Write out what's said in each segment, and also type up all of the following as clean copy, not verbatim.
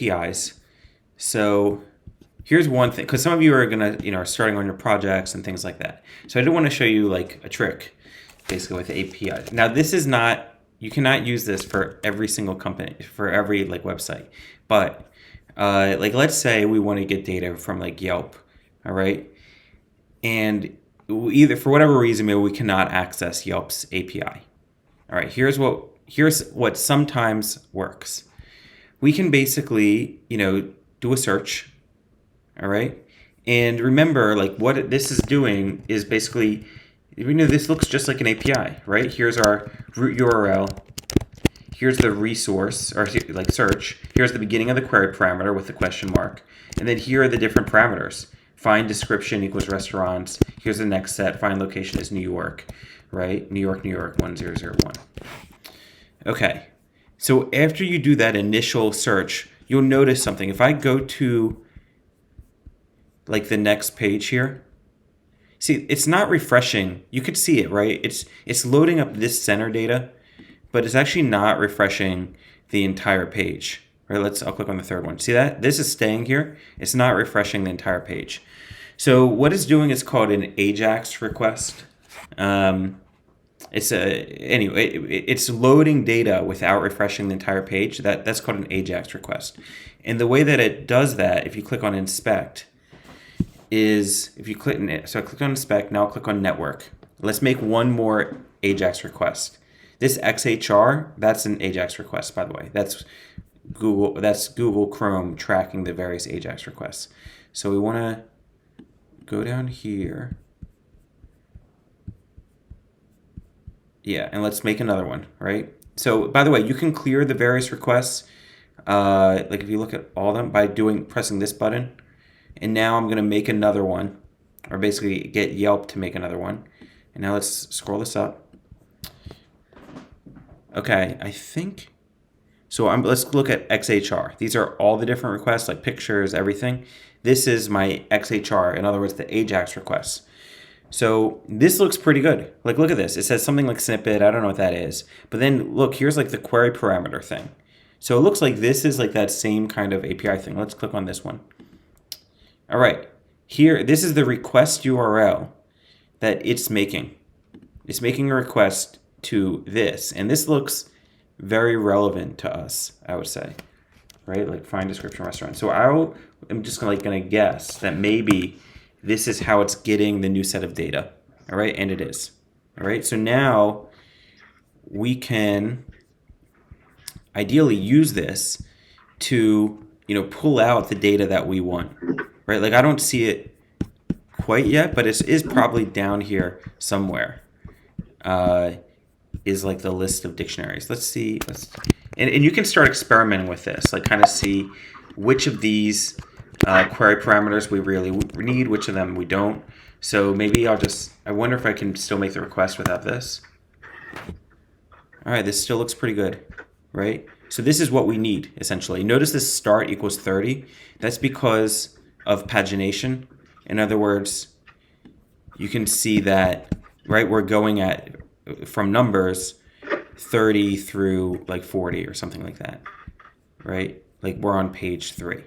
APIs. So here's one thing, because some of you are gonna, are starting on your projects and things like that. So I do want to show you like a trick, basically with the API. Now this is not, you cannot use this for every single company, for every like website. But like let's say we want to get data from like Yelp, all right, and either for whatever reason maybe we cannot access Yelp's API. All right, here's what sometimes works. We can basically, do a search, all right? And remember, like what this is doing is basically, this looks just like an API, right? Here's our root URL. Here's the resource, or like search. Here's the beginning of the query parameter with the question mark. And then here are the different parameters. Find description equals restaurants. Here's the next set. Find location is New York, right? New York, 1001. Okay, so after you do that initial search, you'll notice something. If I go to like the next page here, see, it's not refreshing. You could see it, right? It's loading up this center data, but it's actually not refreshing the entire page. Right? I'll click on the third one. See that? This is staying here. It's not refreshing the entire page. So what it's doing is called an AJAX request. It's loading data without refreshing the entire page. That's called an AJAX request. And the way that it does that, if you click on inspect, is if you click in it. So I clicked on inspect. Now I'll click on network. Let's make one more AJAX request. This XHR, that's an AJAX request, by the way. That's Google Chrome tracking the various AJAX requests. So we want to go down here. Yeah, and let's make another one, right? So, by the way, you can clear the various requests, like if you look at all of them, by pressing this button. And now I'm going to make another one, or basically get Yelp to make another one. And now let's scroll this up. Okay, I think, so let's look at XHR. These are all the different requests, like pictures, everything. This is my XHR, in other words, the AJAX requests. So this looks pretty good. Like, look at this. It says something like snippet. I don't know what that is. But then, look, here's like the query parameter thing. So it looks like this is like that same kind of API thing. Let's click on this one. All right. Here, this is the request URL that it's making. It's making a request to this. And this looks very relevant to us, I would say. Right? Like find description restaurant. So I'm just going to guess that maybe this is how it's getting the new set of data. All right, and it is. All right, so now we can ideally use this to, pull out the data that we want. Right? Like I don't see it quite yet, but it is probably down here somewhere. Is like the list of dictionaries. Let's see. And you can start experimenting with this, like kind of see which of these query parameters we really need, which of them we don't. So maybe I wonder if I can still make the request without this. All right, this still looks pretty good, right? So this is what we need, essentially. Notice this start equals 30. That's because of pagination. In other words, you can see that, right, we're going from numbers 30 through like 40 or something like that, right? Like we're on page 3.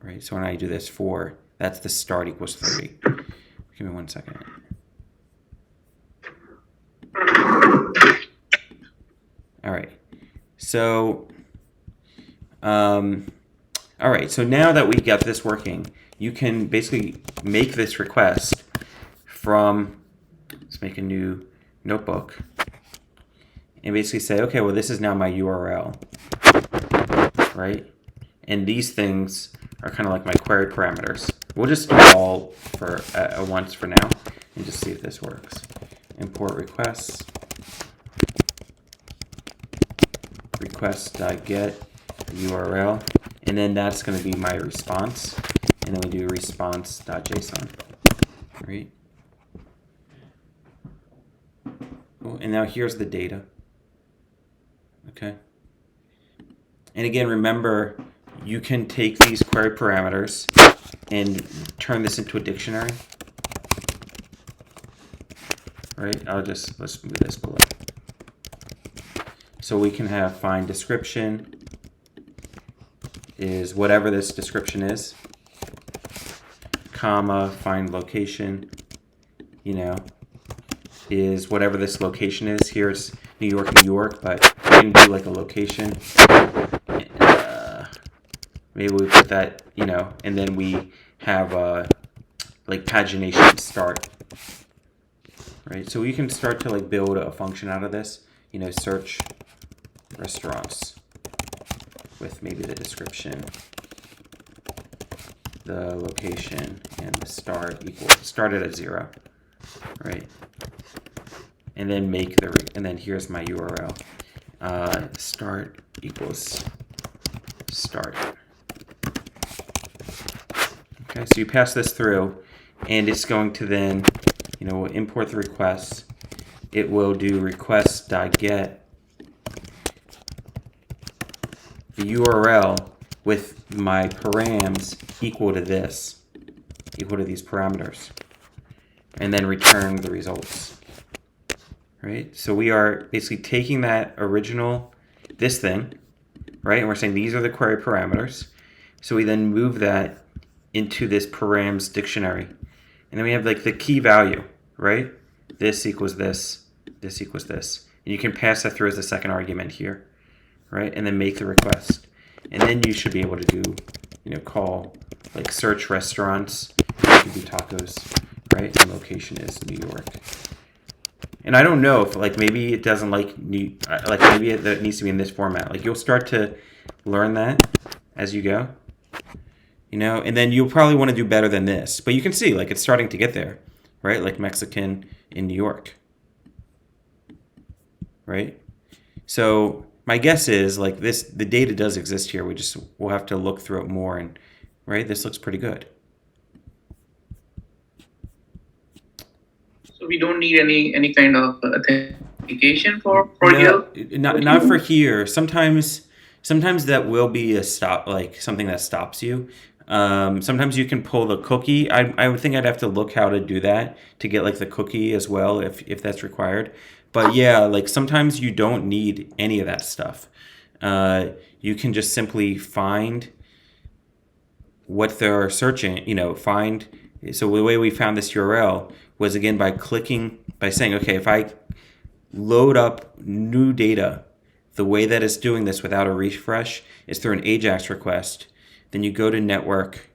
Right, so when I do this 4, that's the start equals 30. Give me 1 second. All right, so, all right, so now that we got this working, you can basically make this request from, let's make a new notebook, and basically say, okay, well, this is now my URL, right? And these things are kind of like my query parameters. We'll just do all for once for now and just see if this works. Import requests, request.get URL, and then that's going to be my response. And then we do response.json, right? Cool. And now here's the data. Okay. And again, remember, you can take these query parameters and turn this into a dictionary. Right? Let's move this below. So we can have find description is whatever this description is, comma, find location, is whatever this location is. Here it's New York, but we can do like a location. Maybe we put that, and then we have like pagination start, right? So we can start to like build a function out of this, search restaurants with maybe the description, the location, and the start started at 0, right? And then and then here's my URL. Start equals start. Okay, so you pass this through, and it's going to then, import the request. It will do request.get the URL with my params equal to this, equal to these parameters, and then return the results. Right? So we are basically taking that original, this thing, right? And we're saying these are the query parameters. So we then move that into this params dictionary. And then we have like the key value, right? This equals this, this equals this. And you can pass that through as the second argument here, right? And then make the request. And then you should be able to do, call like search restaurants. You can do tacos, right? And location is New York. And I don't know if like maybe it doesn't maybe it needs to be in this format. Like you'll start to learn that as you go, and then you'll probably want to do better than this. But you can see like it's starting to get there, right? Like Mexican in New York, right? So my guess is like the data does exist here. We'll have to look through it more, and right, this looks pretty good. So we don't need any kind of authentication for No, here? not for here. Sometimes that will be a stop, like something that stops you. Sometimes you can pull the cookie. I would think I'd have to look how to do that to get like the cookie as well if that's required. But yeah, like sometimes you don't need any of that stuff. You can just simply find what they're searching, find. So the way we found this URL was again by saying, okay, if I load up new data, the way that it's doing this without a refresh is through an AJAX request. Then you go to network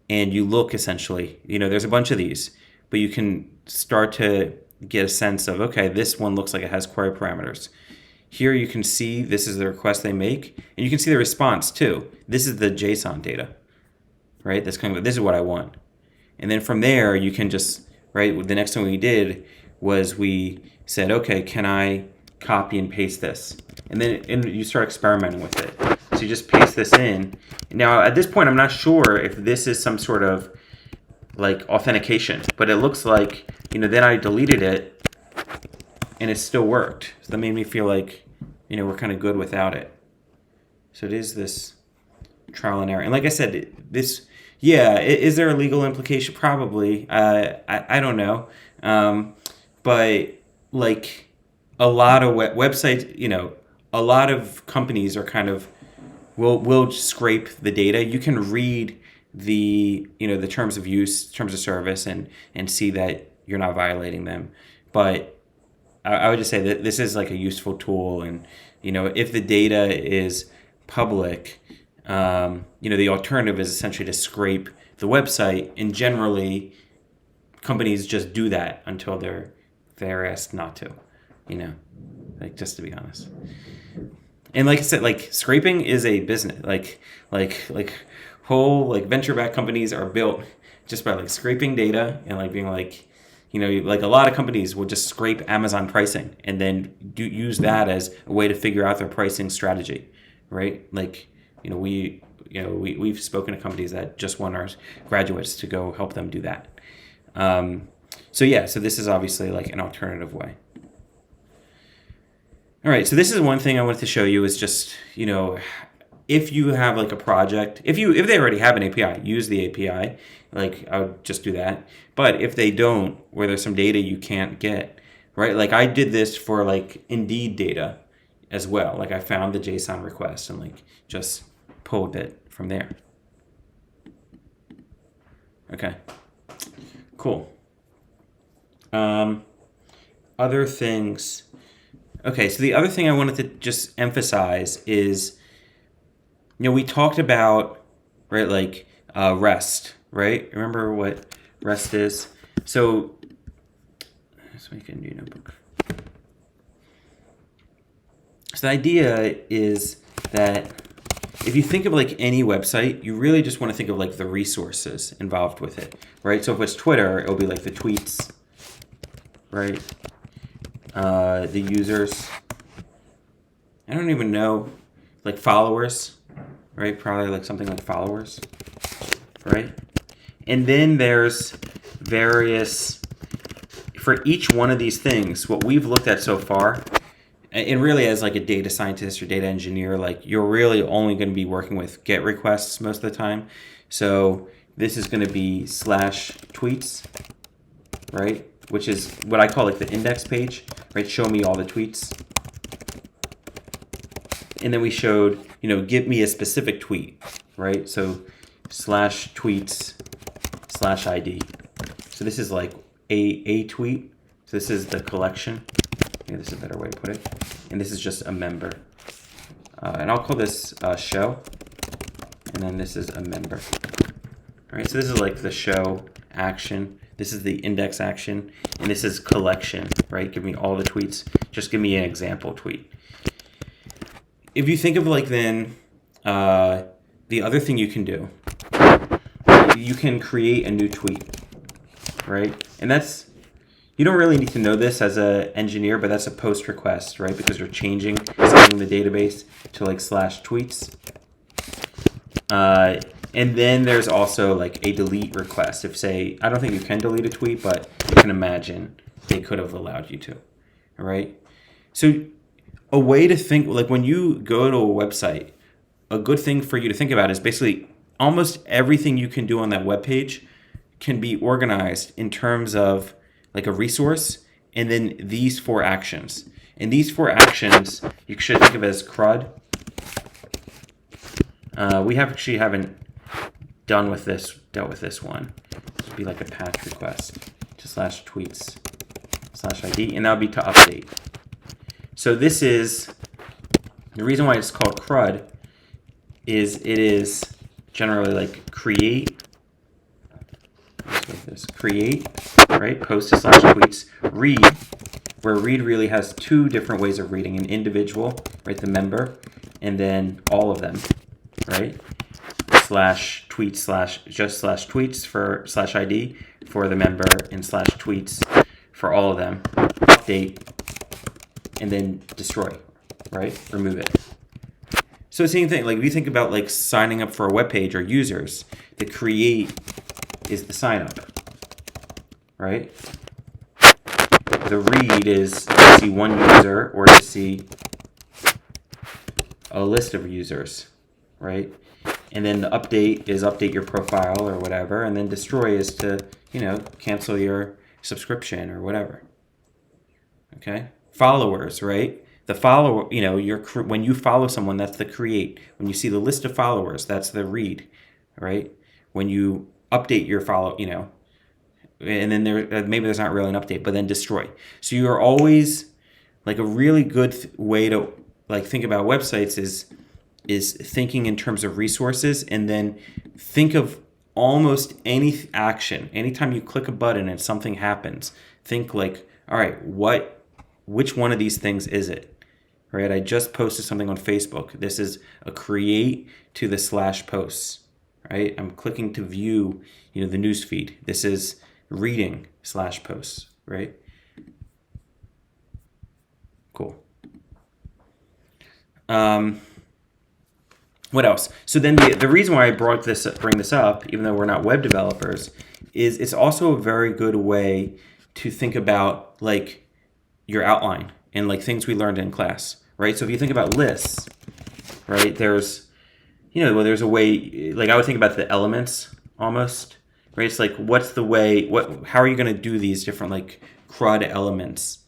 and you look essentially, there's a bunch of these, but you can start to get a sense of, okay, this one looks like it has query parameters. Here you can see this is the request they make, and you can see the response too. This is the JSON data, right? This is what I want. And then from there, you can just, right, the next thing we did was we said, okay, can I copy and paste this? And then you start experimenting with it. So you just paste this in. Now, at this point, I'm not sure if this is some sort of like authentication, but it looks like, then I deleted it and it still worked. So that made me feel like, we're kind of good without it. So it is this trial and error. And like I said, is there a legal implication? Probably. I don't know. But like a lot of websites, a lot of companies are kind of will scrape the data. You can read the terms of use, terms of service, and see that you're not violating them. But I would just say that this is like a useful tool, and if the data is public, the alternative is essentially to scrape the website, and generally companies just do that until they're asked not to, like, just to be honest. And like I said, like scraping is a business. Like whole like venture-backed companies are built just by like scraping data and like being like, like a lot of companies will just scrape Amazon pricing and then use that as a way to figure out their pricing strategy, right? Like, we've spoken to companies that just want our graduates to go help them do that. So this is obviously like an alternative way. All right, so this is one thing I wanted to show you is just, if you have like a project, if they already have an API, use the API. Like I would just do that. But if they don't, where there's some data you can't get, right? Like I did this for like Indeed data as well. Like I found the JSON request and like just pulled it from there. Okay, cool. Other things. Okay, so the other thing I wanted to just emphasize is, we talked about, right, like REST, right? Remember what REST is? So let's make a new notebook. So the idea is that if you think of like any website, you really just want to think of like the resources involved with it, right? So if it's Twitter, it'll be like the tweets, right? The users. I don't even know, like followers, right? Probably like something like followers, right? And then there's various, for each one of these things, what we've looked at so far, and really as like a data scientist or data engineer, like you're really only going to be working with GET requests most of the time. So this is going to be /tweets, right? Which is what I call like the index page, right? Show me all the tweets. And then we showed, give me a specific tweet, right? So /tweets /ID. So this is like a tweet. So this is the collection. Maybe this is a better way to put it. And this is just a member. And I'll call this show. And then this is a member. All right, so this is like the show action. This is the index action. And this is collection, right? Give me all the tweets. Just give me an example tweet. If you think of like then the other thing you can do, you can create a new tweet, right? And that's, you don't really need to know this as an engineer, but that's a post request, right? Because you're changing something in the database to like /tweets. And then there's also like a delete request. If say, I don't think you can delete a tweet, but you can imagine they could have allowed you to, all right? So a way to think, like when you go to a website, a good thing for you to think about is basically almost everything you can do on that web page can be organized in terms of like a resource and then these 4 actions. And these 4 actions you should think of as CRUD. We haven't dealt with this one. This would be like a patch request to /tweets /ID, and that would be to update. So this is, the reason why it's called CRUD is it is generally like create, right, post to /tweets, read, where read really has 2 different ways of reading, an individual, right, the member, and then all of them, right, /tweets for /ID for the member, and /tweets for all of them, update, and then destroy, right, remove it. So the same thing, like if you think about like signing up for a web page or users, the create is the sign up, right? The read is to see one user or to see a list of users, right? And then the update is update your profile or whatever, and then destroy is to, cancel your subscription or whatever. Okay? Followers, right? The follower, when you follow someone, that's the create. When you see the list of followers, that's the read, right? When you update your follow, and then maybe there's not really an update, but then destroy. So you're always, like a really good way to like think about websites is thinking in terms of resources, and then think of almost any action. Anytime you click a button and something happens, think like, all right, which one of these things is it? Right? I just posted something on Facebook. This is a create to the /posts, right? I'm clicking to view, the news feed. This is reading /posts, right? Cool. What else? So then the reason why I bring this up, even though we're not web developers, is it's also a very good way to think about like your outline and like things we learned in class, right? So if you think about lists, right, there's a way, like I would think about the elements almost, right? It's like, what's the way, how are you going to do these different like CRUD elements,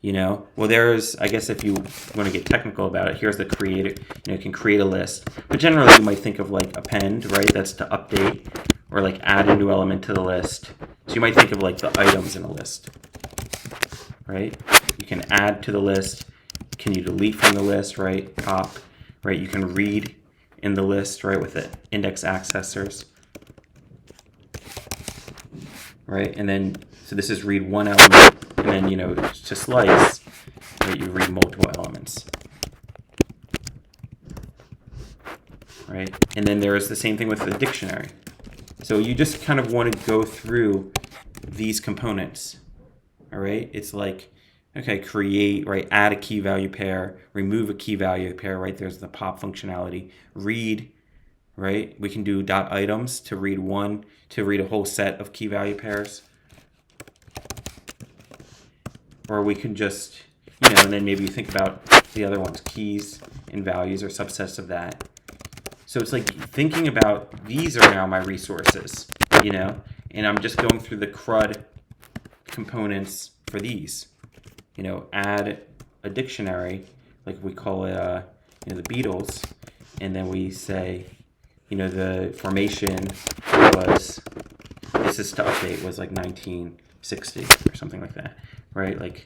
You know, well, there's, I guess if you want to get technical about it, here's the creator, you can create a list. But generally, you might think of like append, right? That's to update or like add a new element to the list. So you might think of like the items in a list, right? You can add to the list. Can you delete from the list, right? Pop, right? You can read in the list, right, with the index accessors, right? And then, so this is read one element, and then, to slice, right, you read multiple elements, right? And then there's the same thing with the dictionary. So you just kind of want to go through these components, all right? It's like, okay, create, right, add a key value pair, remove a key value pair, right? There's the pop functionality. Read, right? We can do dot items to read a whole set of key value pairs. Or we can just, and then maybe you think about the other ones, keys and values or subsets of that. So it's like thinking about these are now my resources, and I'm just going through the CRUD components for these. Add a dictionary, like we call it, the Beatles, and then we say, the formation was, this is to update, was like 1960 or something like that, right? Like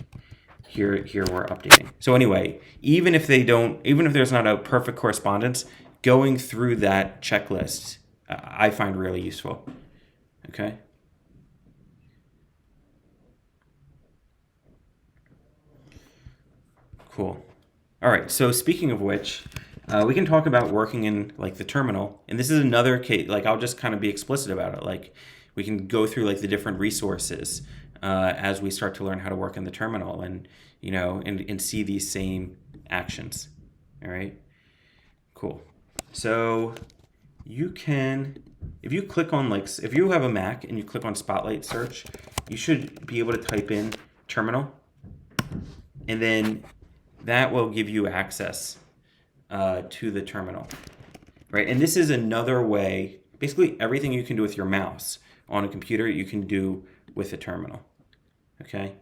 here we're updating. So anyway, even if there's not a perfect correspondence, going through that checklist, I find really useful. Okay. Cool. All right. So speaking of which, we can talk about working in like the terminal, and this is another case. Like I'll just kind of be explicit about it. Like we can go through like the different resources as we start to learn how to work in the terminal, and and see these same actions. All right. Cool. So you can, if you click on if you have a Mac and you click on Spotlight Search, you should be able to type in terminal, and then that will give you access to the terminal, right? And this is another way, basically everything you can do with your mouse on a computer, you can do with a terminal, okay?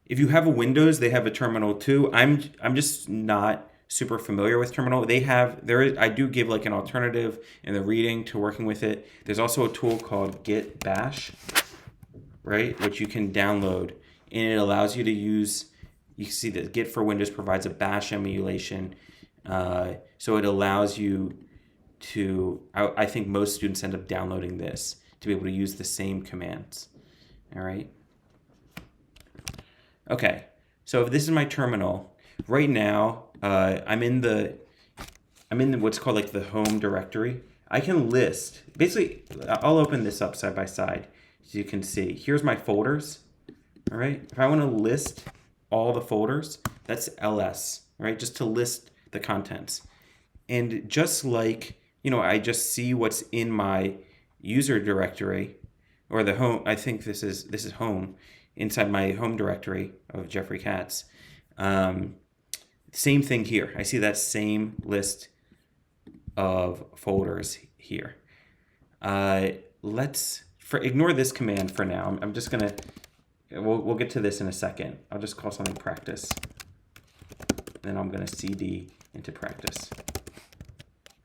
If you have a Windows, they have a terminal too. I'm just not super familiar with terminal. I do give like an alternative in the reading to working with it. There's also a tool called Git Bash, right, which you can download, and it allows you to use, you see that Git for Windows provides a bash emulation, so it allows you to, I think most students end up downloading this to be able to use the same commands. All right. Okay, so if this is my terminal, right now I'm in what's called like the home directory. I can list, basically, I'll open this up side by side so you can see. Here's my folders, all right? If I want to list all the folders, that's ls, right? Just to list the contents. And just like, I just see what's in my user directory, or the home, I think this is home, inside my home directory of Jeffrey Katz. Same thing here. I see that same list of folders here. Ignore this command for now. I'm just gonna, we'll get to this in a second. I'll just call something practice. Then I'm gonna cd into practice.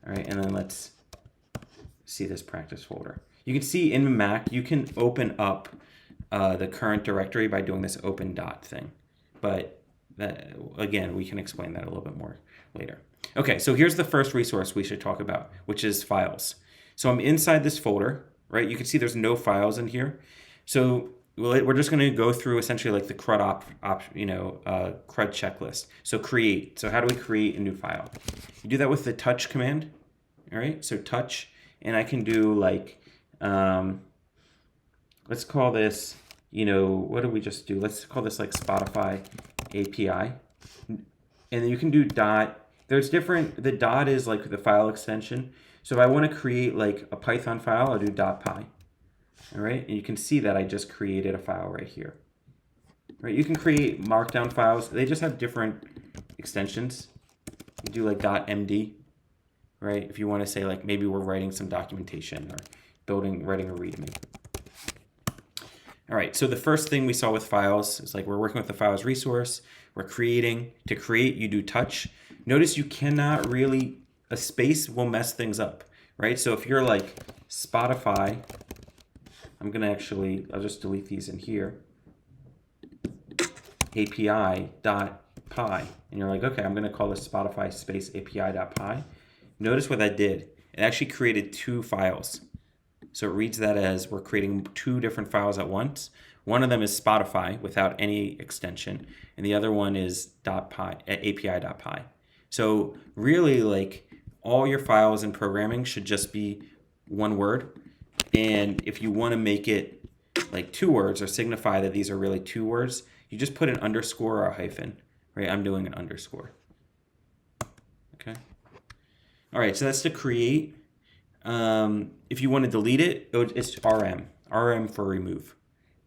All right, and then let's see this practice folder. You can see in Mac, you can open up the current directory by doing this open dot thing. But that, again, we can explain that a little bit more later. Okay, so here's the first resource we should talk about, which is files. So I'm inside this folder, right? You can see there's no files in here. So we're just going to go through essentially like the CRUD CRUD checklist. So create. So how do we create a new file? You do that with the touch command. All right. So touch, and I can do like, let's call this, what did we just do? Let's call this like Spotify API. And then you can do dot. There's different, the dot is like the file extension. So if I want to create like a Python file, I'll do .py. All right, and you can see that I just created a file right here. Right, you can create markdown files. They just have different extensions. You do like .md, right? If you want to say like maybe we're writing some documentation or writing a README. All right, so the first thing we saw with files is like we're working with the files resource. We're creating. To create, you do touch. Notice you cannot really, a space will mess things up, right? So if you're like Spotify, I'm gonna actually, I'll just delete these in here. API.py, and you're like, okay, I'm gonna call this Spotify space API.py. Notice what that did. It actually created two files. So it reads that as we're creating two different files at once. One of them is Spotify without any extension, and the other one is .py, API.py. So really, like, all your files in programming should just be one word. And if you want to make it like two words or signify that these are really two words, you just put an underscore or a hyphen, right? I'm doing an underscore. Okay. All right, so that's to create. If you want to delete it, it's RM for remove,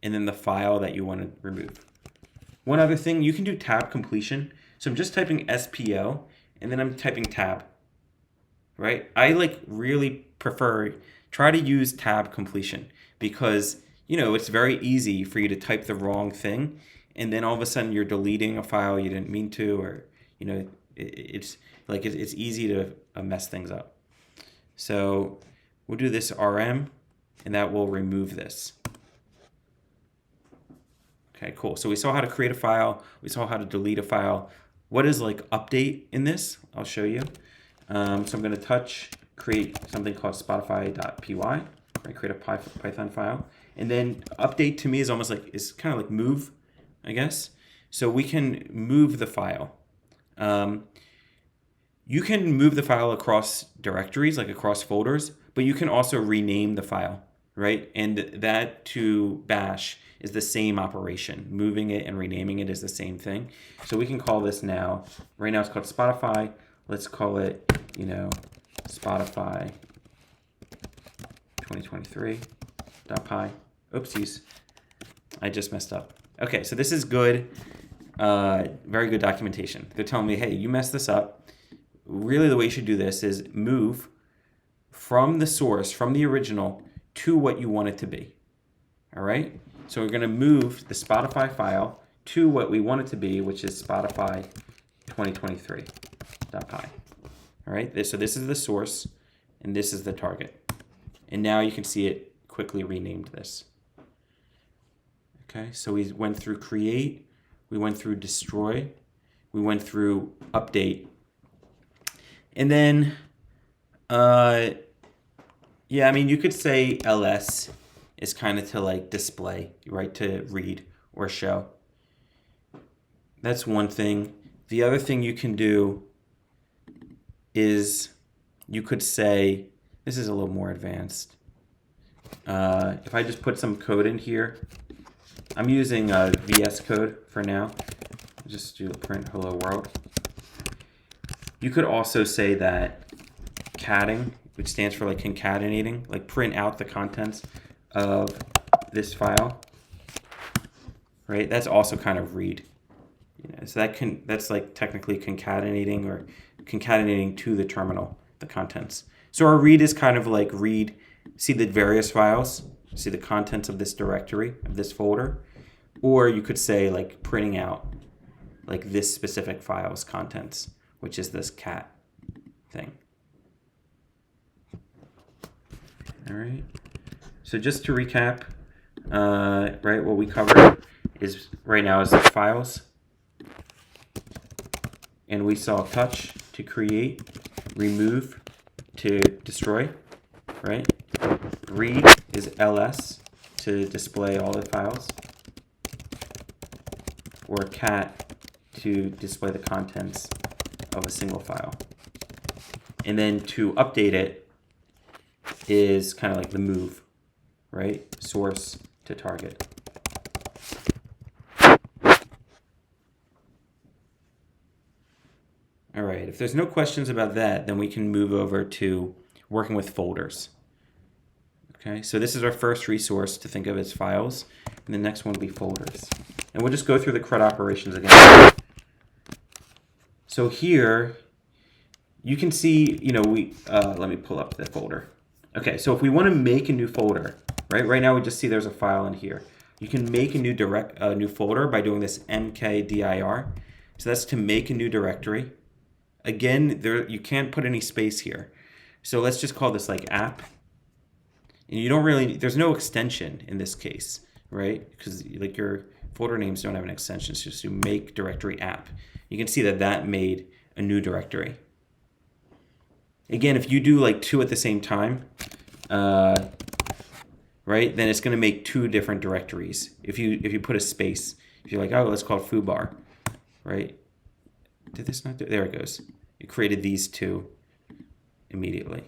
and then the file that you want to remove. One other thing, you can do tab completion. So I'm just typing SPO, and then I'm typing tab, right? I like really prefer, try to use tab completion because, you know, it's very easy for you to type the wrong thing, and then all of a sudden you're deleting a file you didn't mean to, or, you know, it's easy to mess things up. So we'll do this RM, and that will remove this. Okay, cool. So we saw how to create a file. We saw how to delete a file. What is like update in this? I'll show you. So I'm going to create something called Spotify.py, right? Create a Python file. And then update to me is almost like, is kind of like move, I guess. So we can move the file. You can move the file across directories, like across folders, but you can also rename the file, right? And that to bash is the same operation. Moving it and renaming it is the same thing. So we can call this now, right now it's called Spotify. Let's call it, you know, Spotify 2023.py. Oopsies, I just messed up. Okay, so this is good, very good documentation. They're telling me, hey, you messed this up. Really the way you should do this is move from the source, from the original, to what you want it to be. All right? So we're going to move the Spotify file to what we want it to be, which is Spotify 2023.py. All right? So this is the source, and this is the target. And now you can see it quickly renamed this. Okay? So we went through create, we went through destroy, we went through update. And then, yeah, I mean, you could say ls is kind of to like display, right, to read or show. That's one thing. The other thing you can do is you could say, this is a little more advanced. If I just put some code in here, I'm using VS Code for now. Just do print hello world. You could also say that catting, which stands for like concatenating, like print out the contents of this file, right? That's also kind of read. You know, so that's like technically concatenating or concatenating to the terminal, the contents. So our read is kind of like read, see the various files, see the contents of this directory, of this folder, or you could say like printing out like this specific file's contents, which is this cat thing. All right. So just to recap, right, what we covered is right now is the files. And we saw touch to create, remove to destroy, right? Read is ls to display all the files, or cat to display the contents of a single file. And then to update it is kind of like the move, right? Source to target. All right, if there's no questions about that, then we can move over to working with folders. Okay, so this is our first resource to think of as files, and the next one will be folders. And we'll just go through the CRUD operations again. So here, you can see, you know, let me pull up the folder. Okay, so if we want to make a new folder, right now we just see there's a file in here. you can make a new folder by doing this mkdir. So that's to make a new directory. Again, you can't put any space here. So let's just call this like app. And you don't really, there's no extension in this case, right? Because like your folder names don't have an extension. So just do make directory app. You can see that that made a new directory. Again, if you do like 2 at the same time, right, then it's going to make 2 different directories. If you put a space, if you're like, oh, let's call it foobar, right? Did this not do? There it goes. You created these 2 immediately.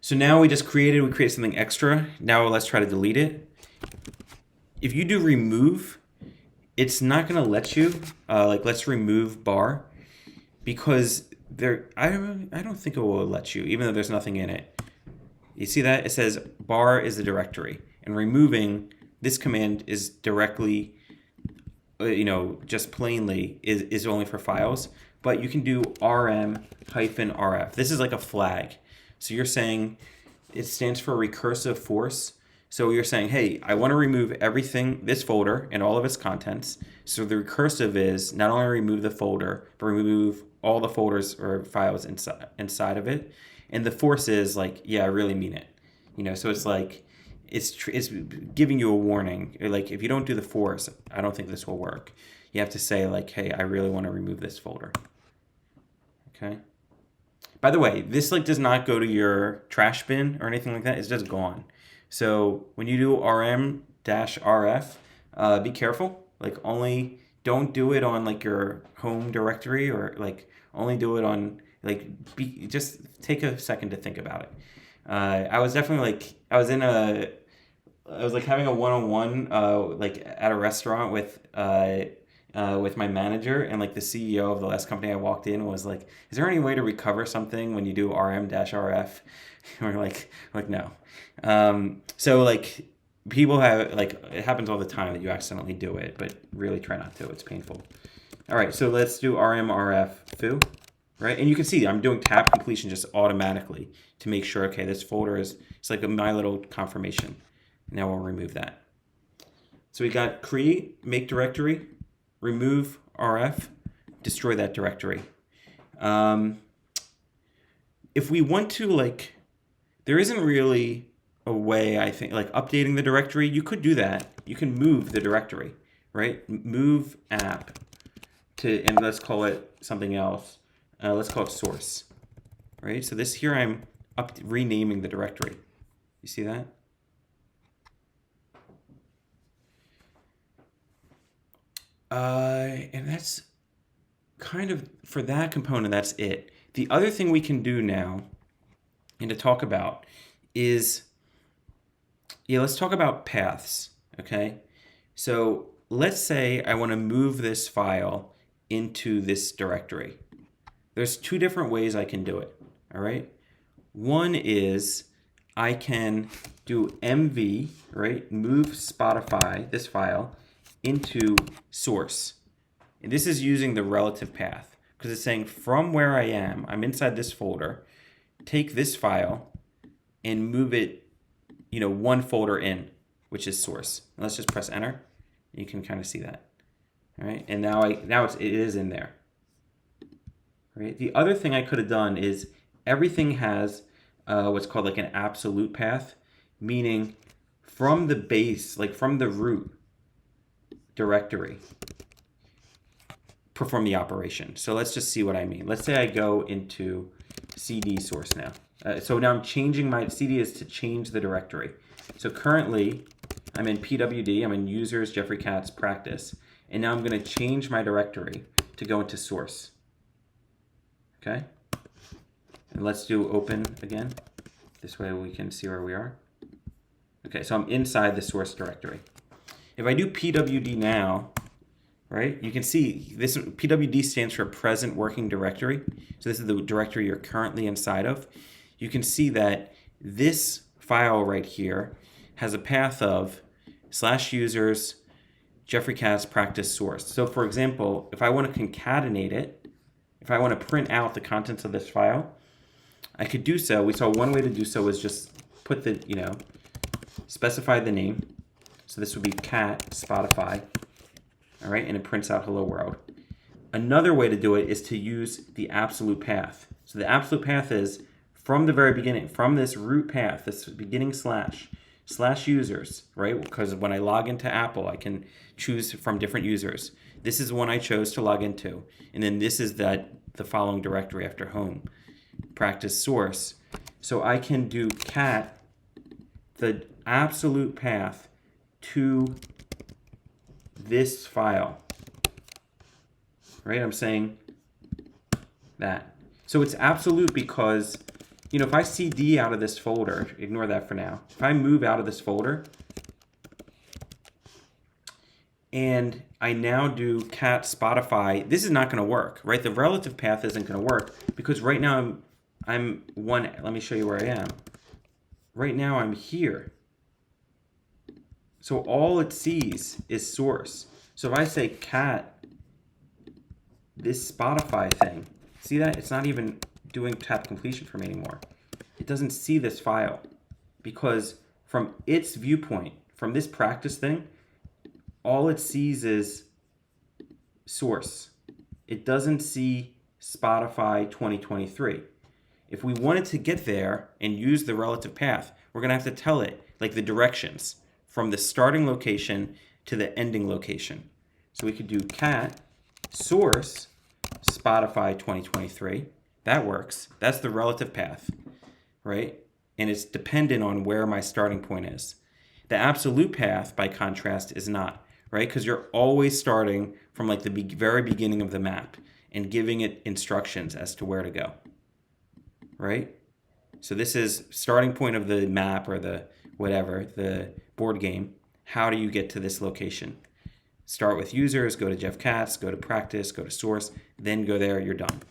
So now we created something extra. Now let's try to delete it. If you do remove, it's not going to let you, like let's remove bar, because I don't think it will let you, even though there's nothing in it. You see that? It says bar is the directory, and removing this command is directly, just plainly is only for files, but you can do rm-rf. This is like a flag. So you're saying it stands for recursive force. So you're saying, hey, I want to remove everything, this folder and all of its contents. So the recursive is not only remove the folder, but remove all the folders or files inside of it. And the force is like, yeah, I really mean it. So it's like, it's giving you a warning. Like if you don't do the force, I don't think this will work. You have to say like, hey, I really want to remove this folder. Okay. By the way, this like does not go to your trash bin or anything like that. It's just gone. So when you do rm-rf, be careful. Like don't do it on like your home directory, or like only do it on just take a second to think about it. I was definitely I was having a one-on-one like at a restaurant with my manager, and like the CEO of the last company I walked in was like, is there any way to recover something when you do rm-rf? And we're like no. So like people have it happens all the time that you accidentally do it, but really try not to. It's painful. All right, so let's do rm-rf foo, right? And you can see I'm doing tab completion just automatically to make sure, okay, this folder it's like my little confirmation. Now we'll remove that. So we got create, make directory, remove rf, destroy that directory. If we want to there isn't really a way, I think, updating the directory. You could do that. You can move the directory, right? Move app and let's call it something else. Let's call it source, right? So this here I'm renaming the directory. You see that? And that's kind of, for that component, that's it. The other thing we can do now and to talk about is, let's talk about paths, okay? So let's say I want to move this file into this directory. There's 2 different ways I can do it, all right? One is I can do mv, right? Move Spotify, this file, into source. And this is using the relative path, because it's saying from where I am, I'm inside this folder, take this file and move it, one folder in, which is source. And let's just press enter. You can kind of see that. All right, and now it is in there. Right. The other thing I could have done is everything has what's called an absolute path, meaning from the base, from the root directory, perform the operation. So let's just see what I mean. Let's say I go into CD source now. So now I'm changing my CD is to change the directory. So currently I'm in PWD, I'm in users, Jeffrey Katz practice, and now I'm going to change my directory to go into source. Okay? And let's do open again. This way we can see where we are. Okay, so I'm inside the source directory. If I do PWD now, right, you can see this PWD stands for present working directory. So this is the directory you're currently inside of. You can see that this file right here has a path of /users Jeffrey Katz practice source. So for example, if I want to concatenate it, if I want to print out the contents of this file, I could do so. We saw one way to do so was just put the, specify the name, So this would be cat Spotify, all right, and it prints out hello world. Another way to do it is to use the absolute path. So the absolute path is from the very beginning, from this root path, this beginning slash users, right? Because when I log into Apple, I can choose from different users. This is one I chose to log into. And then this is the following directory after home, practice source. So I can do cat, the absolute path to this file, right? I'm saying that. So it's absolute because, if I cd out of this folder, ignore that for now. If I move out of this folder and I now do cat Spotify, this is not going to work, right? The relative path isn't going to work because right now I'm one. Let me show you where I am. Right now I'm here. So all it sees is source. So if I say cat, this Spotify thing, see that? It's not even doing tab completion for me anymore. It doesn't see this file because from its viewpoint, from this practice thing, all it sees is source. It doesn't see Spotify 2023. If we wanted to get there and use the relative path, we're going to have to tell it, like the directions, from the starting location to the ending location. So we could do cat source Spotify 2023. That works. That's the relative path, right? And it's dependent on where my starting point is. The absolute path, by contrast, is not, right? Because you're always starting from like the very beginning of the map and giving it instructions as to where to go, right? So this is starting point of the map or the whatever, the board game. How do you get to this location? Start with users, go to Jeff Katz, go to practice, go to source, then go there, you're done.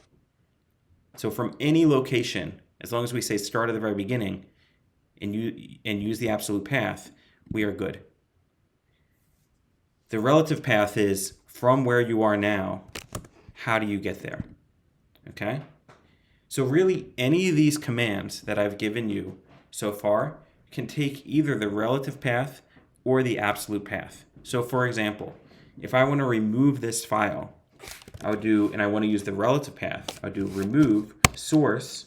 So from any location, as long as we say start at the very beginning and use the absolute path, we are good. The relative path is from where you are now, how do you get there? Okay? So really any of these commands that I've given you so far can take either the relative path or the absolute path. So for example, if I want to remove this file, I would do, and I want to use the relative path, I would do remove source,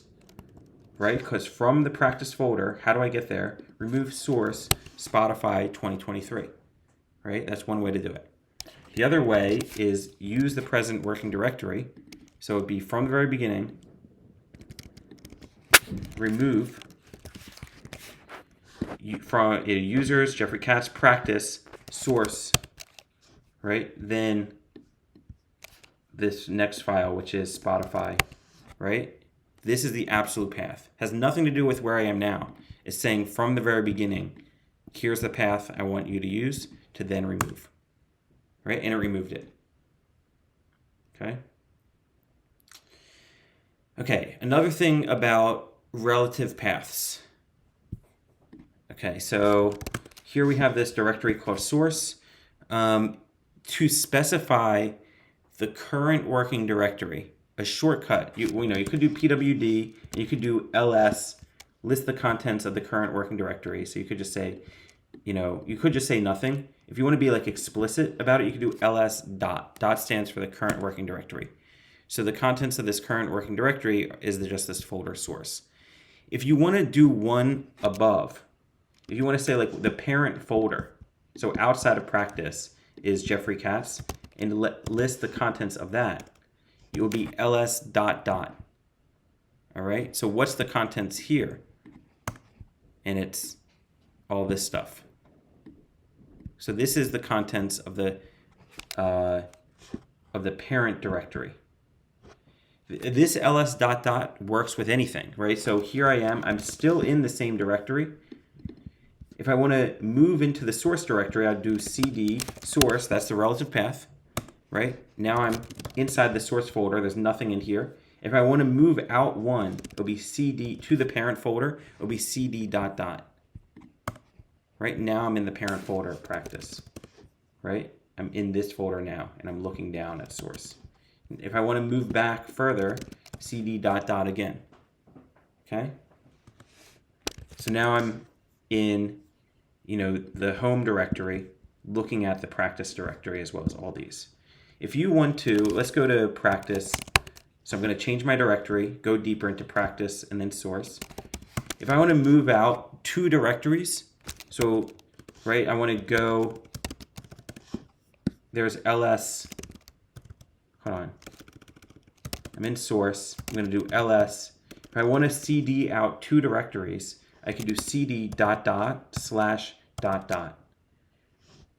right? Because from the practice folder, how do I get there? Remove source Spotify 2023, right? That's one way to do it. The other way is use the present working directory. So it would be from the very beginning, remove from users, Jeffrey Katz, practice, source, right? Then this next file, which is Spotify, right? This is the absolute path. Has nothing to do with where I am now. It's saying from the very beginning, here's the path I want you to use to then remove, right? And it removed it. Okay. Okay, another thing about relative paths. Okay, so here we have this directory called source. To specify the current working directory, a shortcut, you could do pwd, and you could do ls, list the contents of the current working directory. So you could just say, you could just say nothing. If you want to be like explicit about it, you could do ls dot. Dot stands for the current working directory. So the contents of this current working directory is just this folder source. If you want to do one above, if you want to say like the parent folder, so outside of practice is Jeffrey Katz, and list the contents of that, it will be ls dot dot. All right, so what's the contents here? And it's all this stuff. So this is the contents of the parent directory. This ls dot dot works with anything, right? So here I am, I'm still in the same directory. If I want to move into the source directory, I'd do cd source, that's the relative path, right? Now I'm inside the source folder, there's nothing in here. If I want to move out one, it'll be cd to the parent folder, it'll be cd dot dot. Right now I'm in the parent folder of practice, right? I'm in this folder now, and I'm looking down at source. If I want to move back further, cd dot dot again, okay? So now I'm in, the home directory, looking at the practice directory as well as all these. If you want to, let's go to practice. So I'm going to change my directory, go deeper into practice and then source. If I want to move out 2 directories, so, right, I want to go, there's ls, hold on. I'm in source, I'm going to do ls. If I want to cd out 2 directories, I can do cd ... /...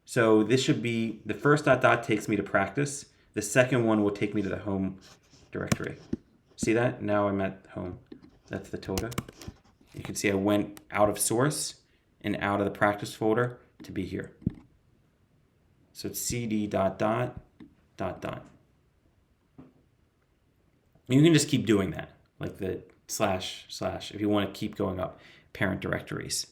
So this should be, the first ... takes me to practice. The second one will take me to the home directory. See that? Now I'm at home. That's the total. You can see I went out of source and out of the practice folder to be here. So it's cd ... You can just keep doing that, like the // if you want to keep going up parent directories.